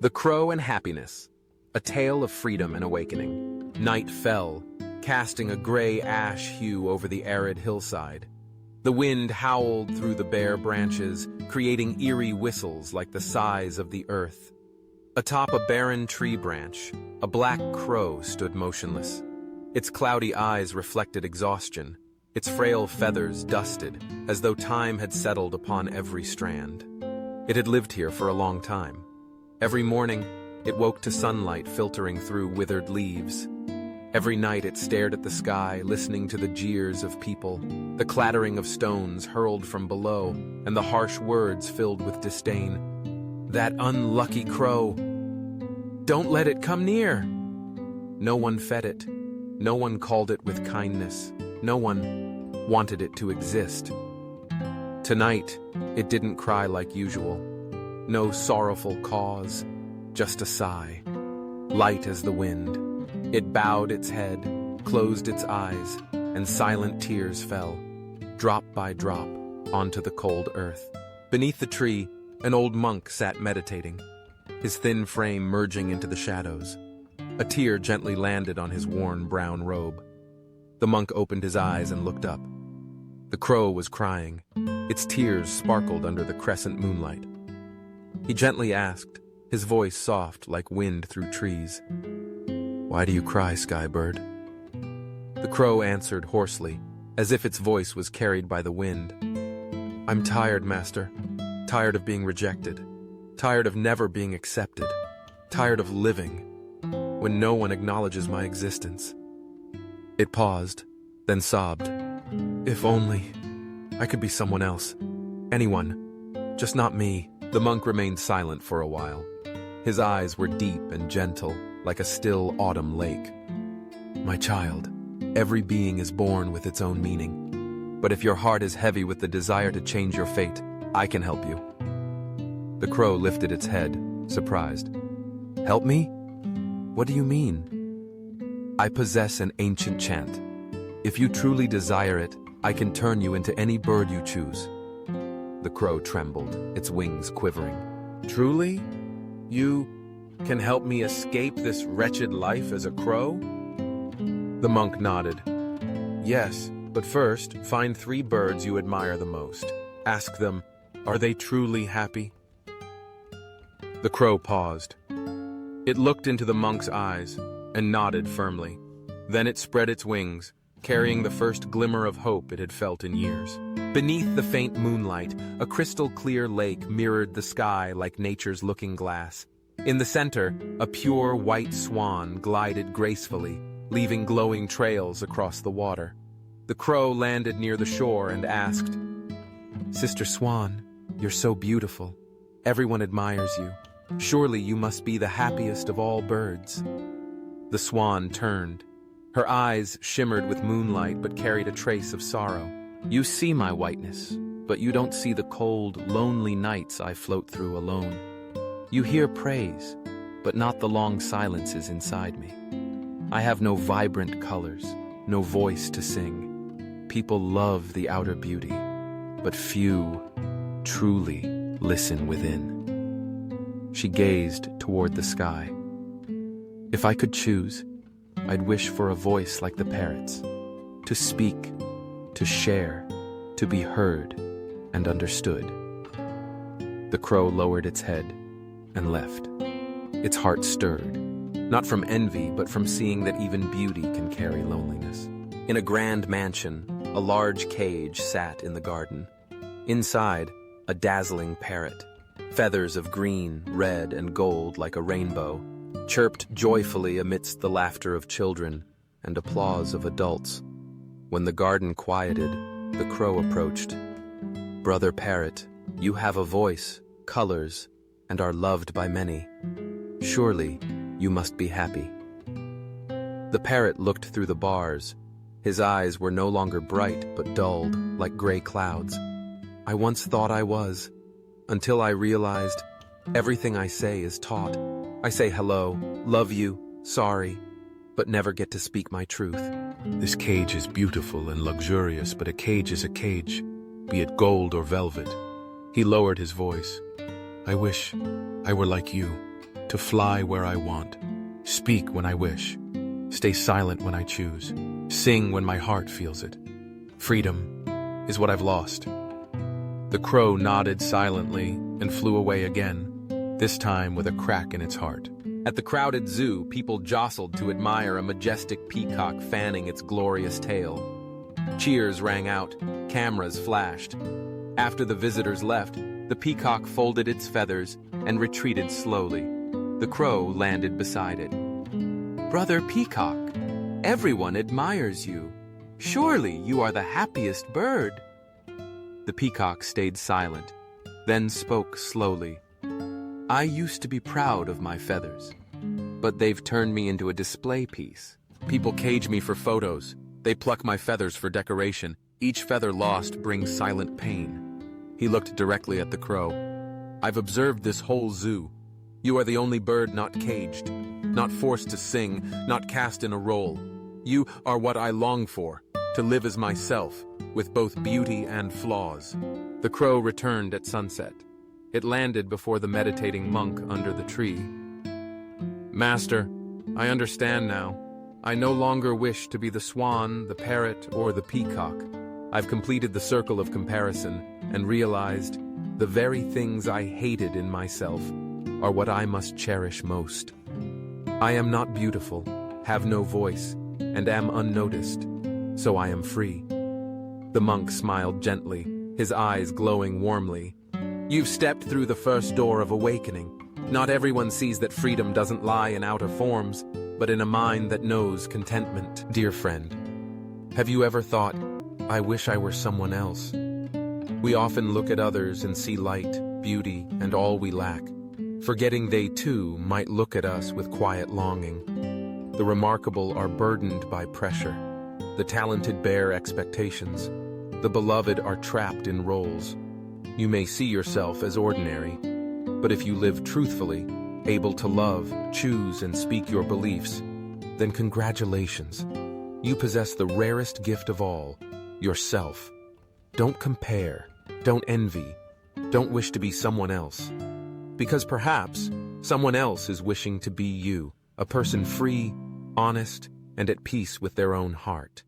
The Crow and Happiness, a tale of freedom and awakening. Night fell, casting a gray ash hue over the arid hillside. The wind howled through the bare branches, creating eerie whistles like the sighs of the earth. Atop a barren tree branch, a black crow stood motionless. Its cloudy eyes reflected exhaustion, its frail feathers dusted, as though time had settled upon every strand. It had lived here for a long time. Every morning, it woke to sunlight filtering through withered leaves. Every night it stared at the sky, listening to the jeers of people, the clattering of stones hurled from below, and the harsh words filled with disdain. That unlucky crow! Don't let it come near! No one fed it. No one called it with kindness. No one wanted it to exist. Tonight, it didn't cry like usual. No sorrowful cause, just a sigh, light as the wind. It bowed its head, closed its eyes, and silent tears fell, drop by drop, onto the cold earth. Beneath the tree, an old monk sat meditating, his thin frame merging into the shadows. A tear gently landed on his worn brown robe. The monk opened his eyes and looked up. The crow was crying. Its tears sparkled under the crescent moonlight. He gently asked, his voice soft like wind through trees, "Why do you cry, sky bird?" The crow answered hoarsely, as if its voice was carried by the wind. "I'm tired, master. Tired of being rejected. Tired of never being accepted. Tired of living when no one acknowledges my existence." It paused, then sobbed. "If only I could be someone else. Anyone. Just not me." The monk remained silent for a while. His eyes were deep and gentle, like a still autumn lake. "My child, every being is born with its own meaning. But if your heart is heavy with the desire to change your fate, I can help you." The crow lifted its head, surprised. "Help me? What do you mean?" "I possess an ancient chant. If you truly desire it, I can turn you into any bird you choose." The crow trembled, its wings quivering. "Truly? You can help me escape this wretched life as a crow?" The monk nodded. "Yes, but first, find 3 birds you admire the most. Ask them, are they truly happy?" The crow paused. It looked into the monk's eyes and nodded firmly. Then it spread its wings, carrying the first glimmer of hope it had felt in years. Beneath the faint moonlight, a crystal-clear lake mirrored the sky like nature's looking glass. In the center, a pure white swan glided gracefully, leaving glowing trails across the water. The crow landed near the shore and asked, "Sister Swan, you're so beautiful. Everyone admires you. Surely you must be the happiest of all birds." The swan turned. Her eyes shimmered with moonlight but carried a trace of sorrow. "You see my whiteness, but you don't see the cold, lonely nights I float through alone. You hear praise, but not the long silences inside me. I have no vibrant colors, no voice to sing. People love the outer beauty, but few truly listen within." She gazed toward the sky. "If I could choose, I'd wish for a voice like the parrots, to speak, to share, to be heard and understood." The crow lowered its head and left. Its heart stirred, not from envy, but from seeing that even beauty can carry loneliness. In a grand mansion, a large cage sat in the garden. Inside, a dazzling parrot, feathers of green, red, and gold like a rainbow, chirped joyfully amidst the laughter of children and applause of adults. When the garden quieted, the crow approached. "Brother parrot, you have a voice, colors, and are loved by many. Surely, you must be happy." The parrot looked through the bars. His eyes were no longer bright but dulled, like gray clouds. "I once thought I was, until I realized everything I say is taught. I say hello, love you, sorry, but never get to speak my truth." "This cage is beautiful and luxurious, but a cage is a cage, be it gold or velvet." He lowered his voice. "I wish I were like you, to fly where I want, speak when I wish, stay silent when I choose, sing when my heart feels it. Freedom is what I've lost. The crow nodded silently and flew away again, this time with a crack in its heart. At the crowded zoo, people jostled to admire a majestic peacock fanning its glorious tail. Cheers rang out, cameras flashed. After the visitors left, the peacock folded its feathers and retreated slowly. The crow landed beside it. "Brother Peacock, everyone admires you. Surely you are the happiest bird." The peacock stayed silent, then spoke slowly. "I used to be proud of my feathers, but they've turned me into a display piece. People cage me for photos. They pluck my feathers for decoration. Each feather lost brings silent pain." He looked directly at the crow. "I've observed this whole zoo. You are the only bird not caged, not forced to sing, not cast in a role. You are what I long for, to live as myself, with both beauty and flaws." The crow returned at sunset. It landed before the meditating monk under the tree. "Master, I understand now. I no longer wish to be the swan, the parrot, or the peacock. I've completed the circle of comparison and realized the very things I hated in myself are what I must cherish most. I am not beautiful, have no voice, and am unnoticed, so I am free." The monk smiled gently, his eyes glowing warmly. "You've stepped through the first door of awakening. Not everyone sees that freedom doesn't lie in outer forms, but in a mind that knows contentment." Dear friend, have you ever thought, "I wish I were someone else"? We often look at others and see light, beauty, and all we lack, forgetting they too might look at us with quiet longing. The remarkable are burdened by pressure. The talented bear expectations. The beloved are trapped in roles. You may see yourself as ordinary, but if you live truthfully, able to love, choose, and speak your beliefs, then congratulations. You possess the rarest gift of all, yourself. Don't compare, don't envy, don't wish to be someone else. Because perhaps someone else is wishing to be you, a person free, honest, and at peace with their own heart.